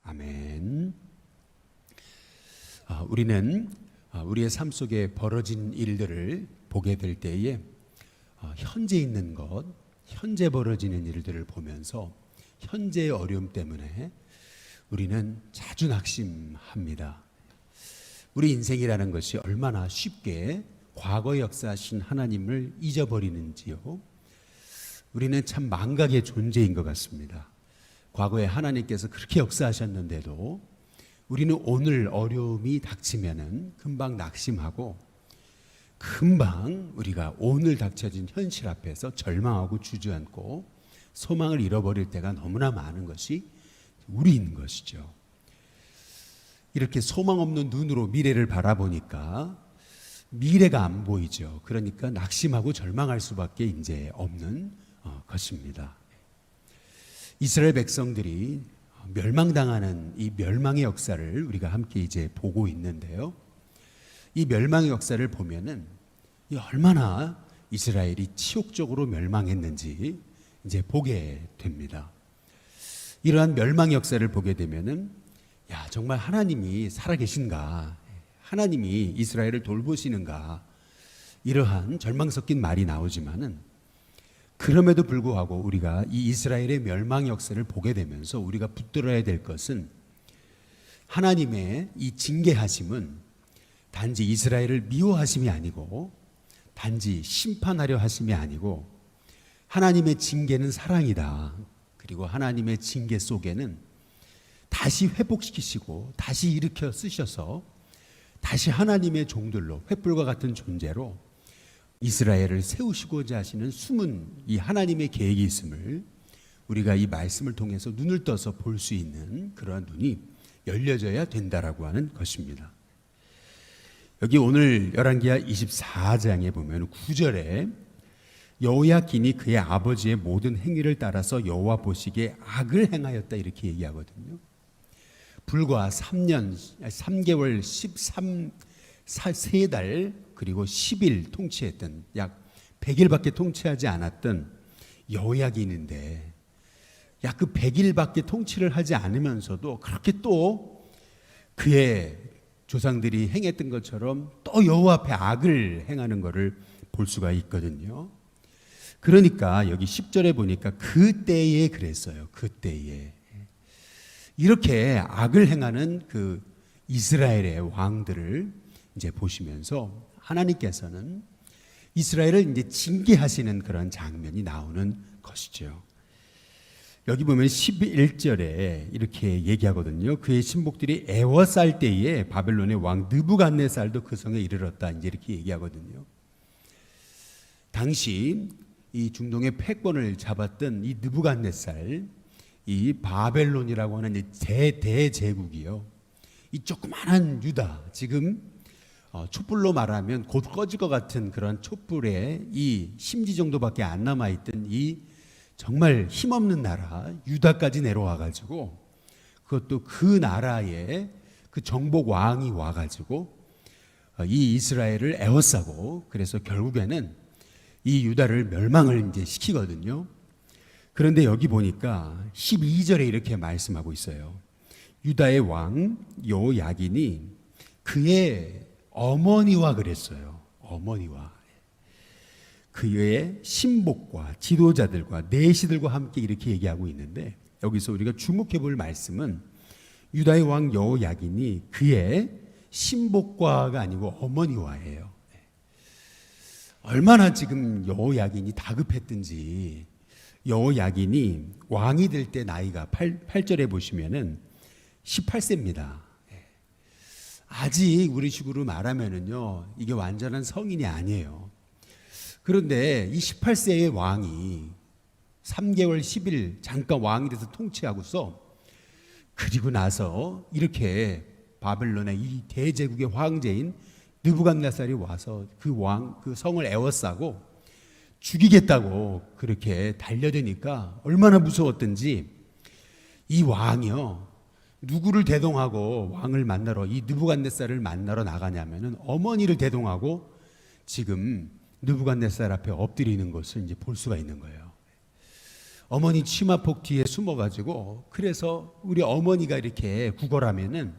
아멘. 우리는 우리의 삶 속에 벌어진 일들을 보게 될 때에 현재 있는 것, 현재 벌어지는 일들을 보면서 현재의 어려움 때문에 우리는 자주 낙심합니다. 우리 인생이라는 것이 얼마나 쉽게 과거에 역사하신 하나님을 잊어버리는지요. 우리는 참 망각의 존재인 것 같습니다. 과거에 하나님께서 그렇게 역사하셨는데도 우리는 오늘 어려움이 닥치면은 금방 낙심하고 금방 우리가 오늘 닥쳐진 현실 앞에서 절망하고 주저앉고 소망을 잃어버릴 때가 너무나 많은 것이 우리인 것이죠. 이렇게 소망 없는 눈으로 미래를 바라보니까 미래가 안 보이죠. 그러니까 낙심하고 절망할 수밖에 이제 없는 것입니다. 이스라엘 백성들이 멸망당하는 이 멸망의 역사를 우리가 함께 이제 보고 있는데요. 이 멸망의 역사를 보면은 얼마나 이스라엘이 치욕적으로 멸망했는지 이제 보게 됩니다. 이러한 멸망의 역사를 보게 되면은 정말 하나님이 살아계신가? 하나님이 이스라엘을 돌보시는가? 이러한 절망 섞인 말이 나오지만은 그럼에도 불구하고 우리가 이 이스라엘의 멸망 역사를 보게 되면서 우리가 붙들어야 될 것은 하나님의 이 징계하심은 단지 이스라엘을 미워하심이 아니고 단지 심판하려 하심이 아니고 하나님의 징계는 사랑이다. 그리고 하나님의 징계 속에는 다시 회복시키시고 다시 일으켜 쓰셔서 다시 하나님의 종들로 횃불과 같은 존재로 이스라엘을 세우시고자 하시는 숨은 이 하나님의 계획이 있음을 우리가 이 말씀을 통해서 눈을 떠서 볼 수 있는 그러한 눈이 열려져야 된다라고 하는 것입니다. 여기 오늘 열왕기하 24장에 보면 9절에 여호야긴이 그의 아버지의 모든 행위를 따라서 여호와 보시기에 악을 행하였다 이렇게 얘기하거든요. 불과 3개월 13달 그리고 10일 통치했던 약 100일밖에 통치하지 않았던 여호야긴인데 약 그 100일밖에 통치를 하지 않으면서도 그렇게 또 그의 조상들이 행했던 것처럼 또 여호와 앞에 악을 행하는 것을 볼 수가 있거든요. 그러니까 여기 10절에 보니까 그때에 그랬어요. 그때에 이렇게 악을 행하는 그 이스라엘의 왕들을 이제 보시면서 하나님께서는 이스라엘을 이제 징계하시는 그런 장면이 나오는 것이죠. 여기 보면 11절에 이렇게 얘기하거든요. 그의 신복들이 애워쌀 때에 바벨론의 왕 느부갓네살도 그 성에 이르렀다. 이제 이렇게 얘기하거든요. 당시 이 중동의 패권을 잡았던 이 느부갓네살, 이 바벨론이라고 하는 대제국이요. 이 조그마한 유다, 지금 촛불로 말하면 곧 꺼질 것 같은 그런 촛불에 이 심지 정도밖에 안 남아있던 이 정말 힘없는 나라 유다까지 내려와가지고 그것도 그 나라에 그 정복 왕이 와가지고 이 이스라엘을 에워싸고 그래서 결국에는 이 유다를 멸망을 이제 시키거든요. 그런데 여기 보니까 12절에 이렇게 말씀하고 있어요. 유다의 왕 여호야긴이 그의 어머니와 그랬어요. 어머니와 그의 신복과 지도자들과 내시들과 함께 이렇게 얘기하고 있는데 여기서 우리가 주목해 볼 말씀은 유다의 왕 여호야긴이 그의 신복과가 아니고 어머니와예요. 얼마나 지금 여호야긴이 다급했든지 여호야긴이 왕이 될 때 나이가 8절에 보시면은 18세입니다. 아직 우리 식으로 말하면은요, 이게 완전한 성인이 아니에요. 그런데 이 18세의 왕이 3개월 10일 잠깐 왕이 돼서 통치하고서 그리고 나서 이렇게 바벨론의 이 대제국의 황제인 느부갓네살이 와서 그 성을 에워싸고 죽이겠다고 그렇게 달려드니까 얼마나 무서웠던지 이 왕이요, 누구를 대동하고 왕을 만나러 이 느부갓네살을 만나러 나가냐면은 어머니를 대동하고 지금 느부갓네살 앞에 엎드리는 것을 이제 볼 수가 있는 거예요. 어머니 치마폭 뒤에 숨어가지고 그래서 우리 어머니가 이렇게 구걸하면은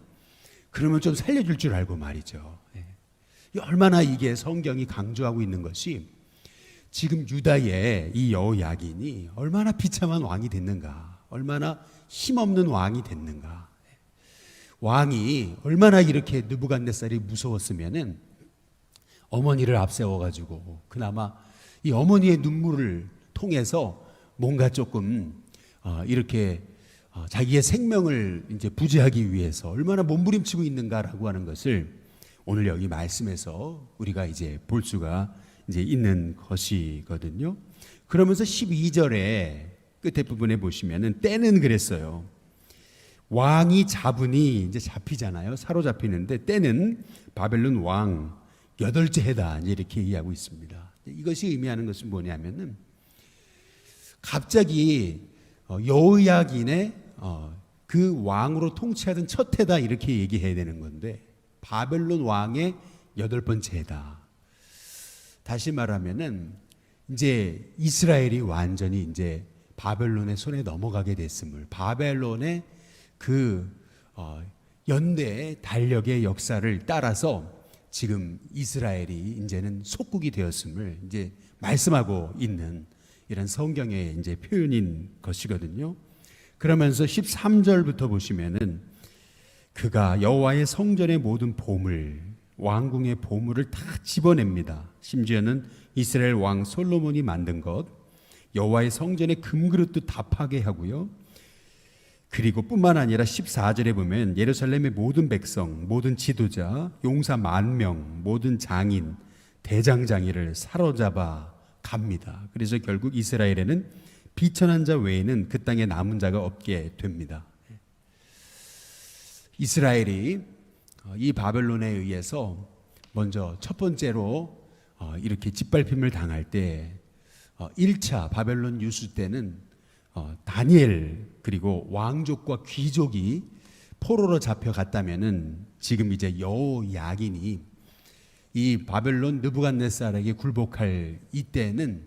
그러면 좀 살려줄 줄 알고 말이죠. 얼마나 이게 성경이 강조하고 있는 것이 지금 유다의 이 여호야긴이 얼마나 비참한 왕이 됐는가, 얼마나 힘없는 왕이 됐는가, 왕이 얼마나 이렇게 느부갓네살이 무서웠으면은 어머니를 앞세워가지고 그나마 이 어머니의 눈물을 통해서 뭔가 조금 이렇게 자기의 생명을 이제 부지하기 위해서 얼마나 몸부림치고 있는가라고 하는 것을 오늘 여기 말씀에서 우리가 이제 볼 수가 이제 있는 것이거든요. 그러면서 12절에 끝에 부분에 보시면은 때는 그랬어요. 왕이 잡으니 이제 잡히잖아요. 사로잡히는데 때는 바벨론 왕 8째 해다 이렇게 얘기하고 있습니다. 이것이 의미하는 것은 뭐냐면은 갑자기 여호야긴의 그 왕으로 통치하던 첫 해다 이렇게 얘기해야 되는 건데 바벨론 왕의 8번째 해다. 다시 말하면은 이제 이스라엘이 완전히 이제 바벨론의 손에 넘어가게 됐음을, 바벨론의 그 연대의 달력의 역사를 따라서 지금 이스라엘이 이제는 속국이 되었음을 이제 말씀하고 있는 이런 성경의 이제 표현인 것이거든요. 그러면서 13절부터 보시면은 그가 여호와의 성전의 모든 보물, 왕궁의 보물을 다 집어냅니다. 심지어는 이스라엘 왕 솔로몬이 만든 것, 여호와의 성전의 금그릇도 다 파괴하고요. 그리고 뿐만 아니라 14절에 보면 예루살렘의 모든 백성, 모든 지도자, 용사 10,000명, 모든 장인, 대장장이를 사로잡아 갑니다. 그래서 결국 이스라엘에는 비천한 자 외에는 그 땅에 남은 자가 없게 됩니다. 이스라엘이 이 바벨론에 의해서 먼저 첫 번째로 이렇게 짓밟힘을 당할 때 1차 바벨론 유수 때는 다니엘 그리고 왕족과 귀족이 포로로 잡혀갔다면은 지금 이제 여호야긴이 이 바벨론 느부갓네살에게 굴복할 이때는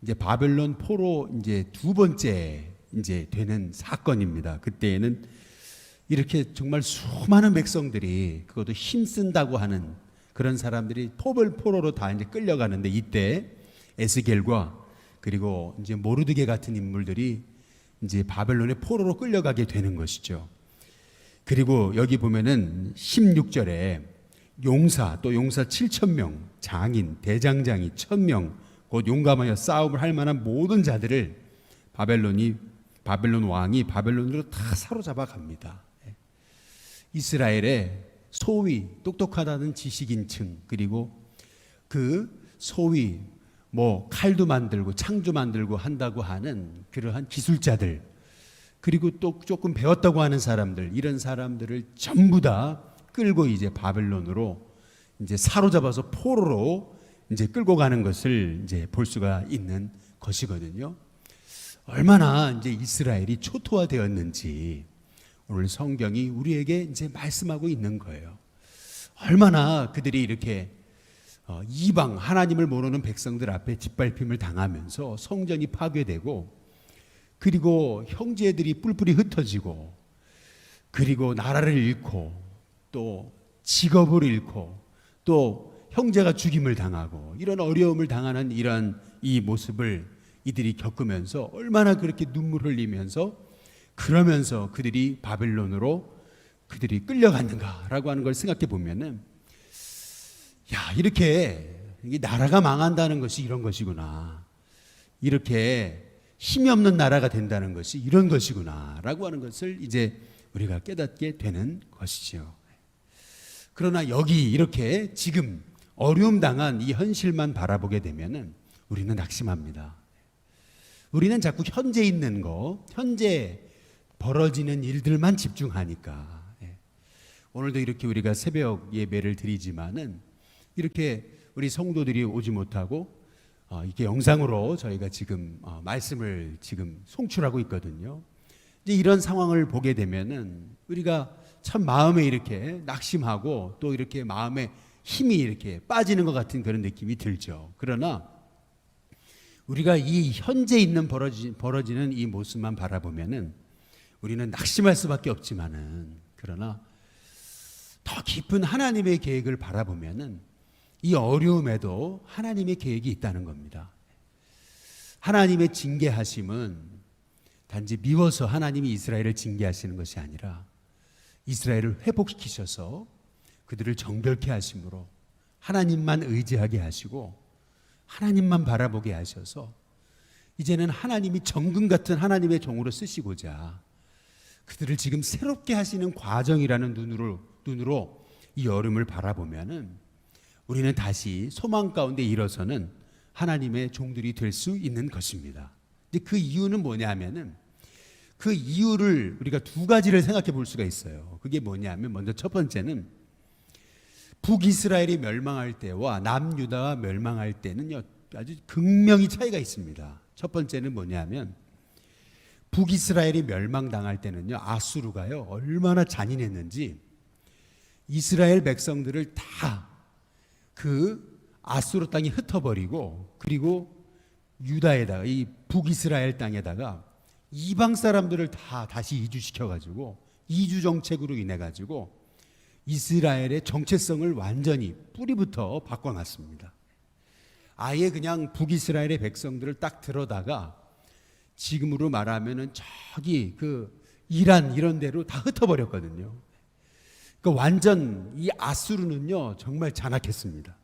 이제 바벨론 포로 이제 두 번째 이제 되는 사건입니다. 그때에는 이렇게 정말 수많은 백성들이 그것도 힘쓴다고 하는 그런 사람들이 포로로 다 이제 끌려가는데 이때 에스겔과 그리고 이제 모르드게 같은 인물들이 이제 바벨론의 포로로 끌려가게 되는 것이죠. 그리고 여기 보면은 16절에 용사 또 용사 7,000명, 장인, 대장장이 1,000명, 곧 용감하여 싸움을 할 만한 모든 자들을 바벨론 왕이 바벨론으로 다 사로잡아 갑니다. 이스라엘의 소위 똑똑하다는 지식인층 그리고 그 소위 뭐 칼도 만들고 창도 만들고 한다고 하는 그러한 기술자들 그리고 또 조금 배웠다고 하는 사람들 이런 사람들을 전부 다 끌고 이제 바벨론으로 이제 사로잡아서 포로로 이제 끌고 가는 것을 이제 볼 수가 있는 것이거든요. 얼마나 이제 이스라엘이 초토화되었는지 오늘 성경이 우리에게 이제 말씀하고 있는 거예요. 얼마나 그들이 이렇게 이방 하나님을 모르는 백성들 앞에 짓밟힘을 당하면서 성전이 파괴되고 그리고 형제들이 뿔뿔이 흩어지고 그리고 나라를 잃고 또 직업을 잃고 또 형제가 죽임을 당하고 이런 어려움을 당하는 이런 이 모습을 이들이 겪으면서 얼마나 그렇게 눈물 흘리면서 그러면서 그들이 바벨론으로 그들이 끌려갔는가라고 하는 걸 생각해 보면은 야 이렇게 이 나라가 망한다는 것이 이런 것이구나 이렇게 힘이 없는 나라가 된다는 것이 이런 것이구나라고 하는 것을 이제 우리가 깨닫게 되는 것이죠. 그러나 여기 이렇게 지금 어려움 당한 이 현실만 바라보게 되면은 우리는 낙심합니다. 우리는 자꾸 현재 있는 거, 현재 벌어지는 일들만 집중하니까 오늘도 이렇게 우리가 새벽 예배를 드리지만은 이렇게 우리 성도들이 오지 못하고 이렇게 영상으로 저희가 지금 말씀을 지금 송출하고 있거든요. 이제 이런 상황을 보게 되면은 우리가 참 마음에 이렇게 낙심하고 또 이렇게 마음에 힘이 이렇게 빠지는 것 같은 그런 느낌이 들죠. 그러나 우리가 이 현재 있는 벌어지는 이 모습만 바라보면은 우리는 낙심할 수밖에 없지만은, 그러나 더 깊은 하나님의 계획을 바라보면은 이 어려움에도 하나님의 계획이 있다는 겁니다. 하나님의 징계하심은 단지 미워서 하나님이 이스라엘을 징계하시는 것이 아니라 이스라엘을 회복시키셔서 그들을 정결케 하심으로 하나님만 의지하게 하시고 하나님만 바라보게 하셔서 이제는 하나님이 정금 같은 하나님의 종으로 쓰시고자 그들을 지금 새롭게 하시는 과정이라는 눈으로 이 어려움을 바라보면은 우리는 다시 소망 가운데 일어서는 하나님의 종들이 될 수 있는 것입니다. 이제 그 이유는 뭐냐면은, 그 이유를 우리가 두 가지를 생각해 볼 수가 있어요. 그게 뭐냐면, 먼저 첫 번째는 북이스라엘이 멸망할 때와 남유다가 멸망할 때는요, 아주 극명히 차이가 있습니다. 첫 번째는 뭐냐면, 북이스라엘이 멸망당할 때는요, 아수르가요 얼마나 잔인했는지 이스라엘 백성들을 다 그 아수르 땅에 흩어버리고, 그리고 유다에다가, 이 북이스라엘 땅에다가 이방 사람들을 다 다시 이주시켜가지고 이주 정책으로 인해가지고 이스라엘의 정체성을 완전히 뿌리부터 바꿔놨습니다. 아예 그냥 북이스라엘의 백성들을 딱 들어다가 지금으로 말하면은 저기 그 이란 이런 데로 다 흩어버렸거든요. 그러니까 완전 이 아수르는요 정말 잔악했습니다.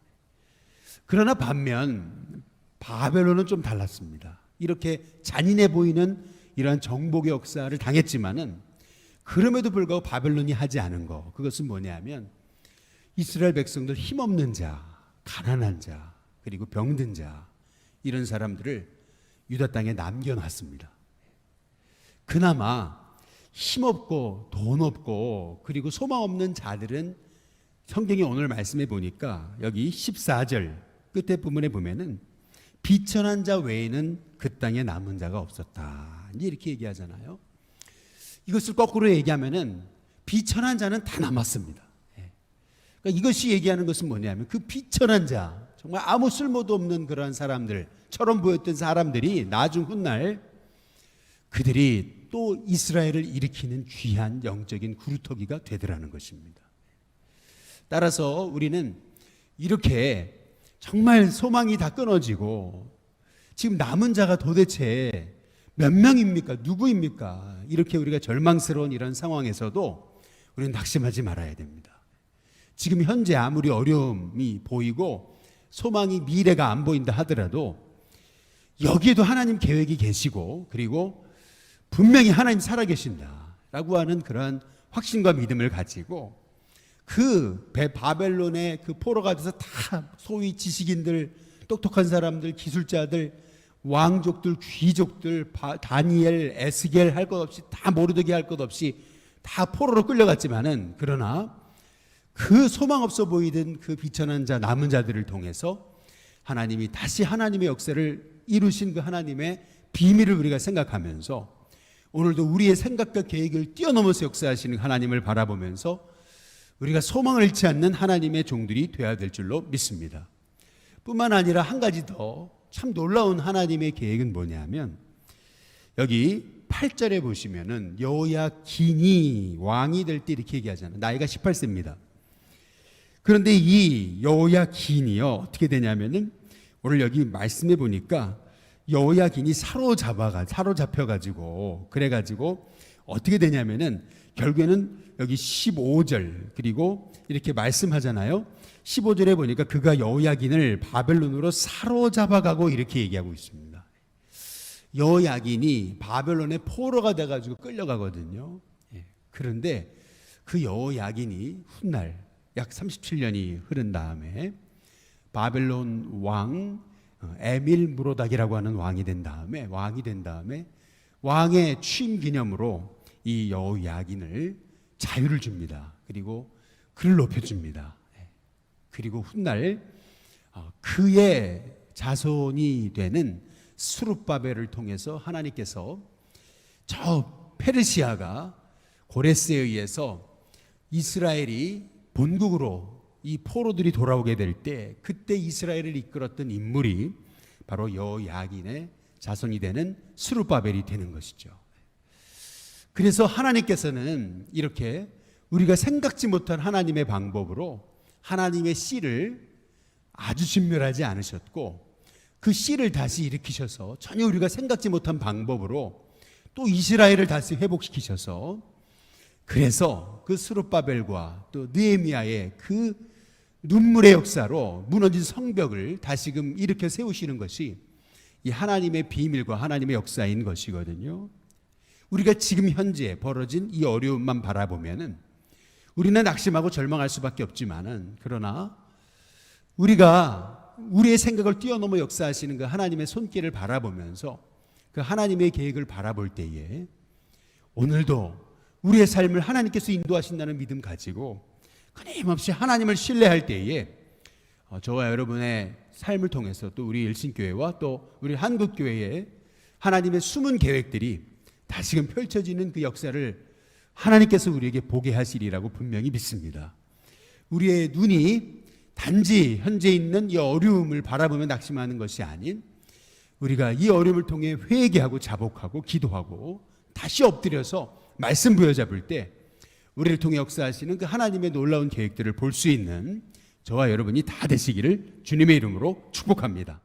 그러나 반면 바벨론은 좀 달랐습니다. 이렇게 잔인해 보이는 이러한 정복의 역사를 당했지만은 그럼에도 불구하고 바벨론이 하지 않은 거, 그것은 뭐냐면 이스라엘 백성들 힘없는 자, 가난한 자, 그리고 병든 자, 이런 사람들을 유다 땅에 남겨놨습니다. 그나마 힘없고 돈 없고 그리고 소망 없는 자들은 성경이 오늘 말씀해 보니까 여기 14절 끝에 부분에 보면은 비천한 자 외에는 그 땅에 남은 자가 없었다, 이렇게 얘기하잖아요. 이것을 거꾸로 얘기하면은 비천한 자는 다 남았습니다. 그러니까 이것이 얘기하는 것은 뭐냐면 그 비천한 자, 정말 아무 쓸모도 없는 그러한 사람들처럼 보였던 사람들이 나중 훗날 그들이 또 이스라엘을 일으키는 귀한 영적인 구루터기가 되더라는 것입니다. 따라서 우리는 이렇게 정말 소망이 다 끊어지고 지금 남은 자가 도대체 몇 명입니까? 누구입니까? 이렇게 우리가 절망스러운 이런 상황에서도 우리는 낙심하지 말아야 됩니다. 지금 현재 아무리 어려움이 보이고 소망이, 미래가 안 보인다 하더라도 여기에도 하나님 계획이 계시고 그리고 분명히 하나님 살아계신다라고 하는 그런 확신과 믿음을 가지고 그 바벨론의 그 포로가 돼서 다 소위 지식인들, 똑똑한 사람들, 기술자들, 왕족들, 귀족들, 다니엘, 에스겔 할 것 없이 다 모르드게 할 것 없이 다 포로로 끌려갔지만은, 그러나 그 소망 없어 보이던 그 비천한 자, 남은 자들을 통해서 하나님이 다시 하나님의 역사를 이루신 그 하나님의 비밀을 우리가 생각하면서 오늘도 우리의 생각과 계획을 뛰어넘어서 역사하시는 하나님을 바라보면서 우리가 소망을 잃지 않는 하나님의 종들이 되어야 될 줄로 믿습니다. 뿐만 아니라 한 가지 더 참 놀라운 하나님의 계획은 뭐냐면 여기 8절에 보시면은 여호야긴이 왕이 될 때 이렇게 얘기하잖아요. 나이가 18세입니다. 그런데 이 여호야긴이요 어떻게 되냐면은 오늘 여기 말씀해 보니까 여호야긴이 사로잡혀가지고 그래가지고 어떻게 되냐면은 결국에는 여기 15절 그리고 이렇게 말씀하잖아요. 15절에 보니까 그가 여호야긴을 바벨론으로 사로잡아가고 이렇게 얘기하고 있습니다. 여호야긴이 바벨론의 포로가 돼가지고 끌려가거든요. 그런데 그 여호야긴이 훗날 약 37년이 흐른 다음에 바벨론 왕 에밀 무로닥이라고 하는 왕이 된 다음에 왕의 취임 기념으로 이 여호야긴을 자유를 줍니다. 그리고 그를 높여줍니다. 그리고 훗날 그의 자손이 되는 스룹바벨을 통해서 하나님께서 저 페르시아가 고레스에 의해서 이스라엘이 본국으로 이 포로들이 돌아오게 될 때 그때 이스라엘을 이끌었던 인물이 바로 여야긴의 자손이 되는 스룹바벨이 되는 것이죠. 그래서 하나님께서는 이렇게 우리가 생각지 못한 하나님의 방법으로 하나님의 씨를 아주 진멸하지 않으셨고, 그 씨를 다시 일으키셔서 전혀 우리가 생각지 못한 방법으로 또 이스라엘을 다시 회복시키셔서, 그래서 그 스룹바벨과 또 느헤미야의 그 눈물의 역사로 무너진 성벽을 다시금 일으켜 세우시는 것이 이 하나님의 비밀과 하나님의 역사인 것이거든요. 우리가 지금 현재 벌어진 이 어려움만 바라보면은 우리는 낙심하고 절망할 수밖에 없지만은, 그러나 우리가 우리의 생각을 뛰어넘어 역사하시는 그 하나님의 손길을 바라보면서 그 하나님의 계획을 바라볼 때에 오늘도 우리의 삶을 하나님께서 인도하신다는 믿음 가지고 끊임없이 하나님을 신뢰할 때에 저와 여러분의 삶을 통해서 또 우리 일신교회와 또 우리 한국교회의 하나님의 숨은 계획들이 다시금 펼쳐지는 그 역사를 하나님께서 우리에게 보게 하시리라고 분명히 믿습니다. 우리의 눈이 단지 현재 있는 이 어려움을 바라보며 낙심하는 것이 아닌, 우리가 이 어려움을 통해 회개하고 자복하고 기도하고 다시 엎드려서 말씀 부여잡을 때 우리를 통해 역사하시는 그 하나님의 놀라운 계획들을 볼 수 있는 저와 여러분이 다 되시기를 주님의 이름으로 축복합니다.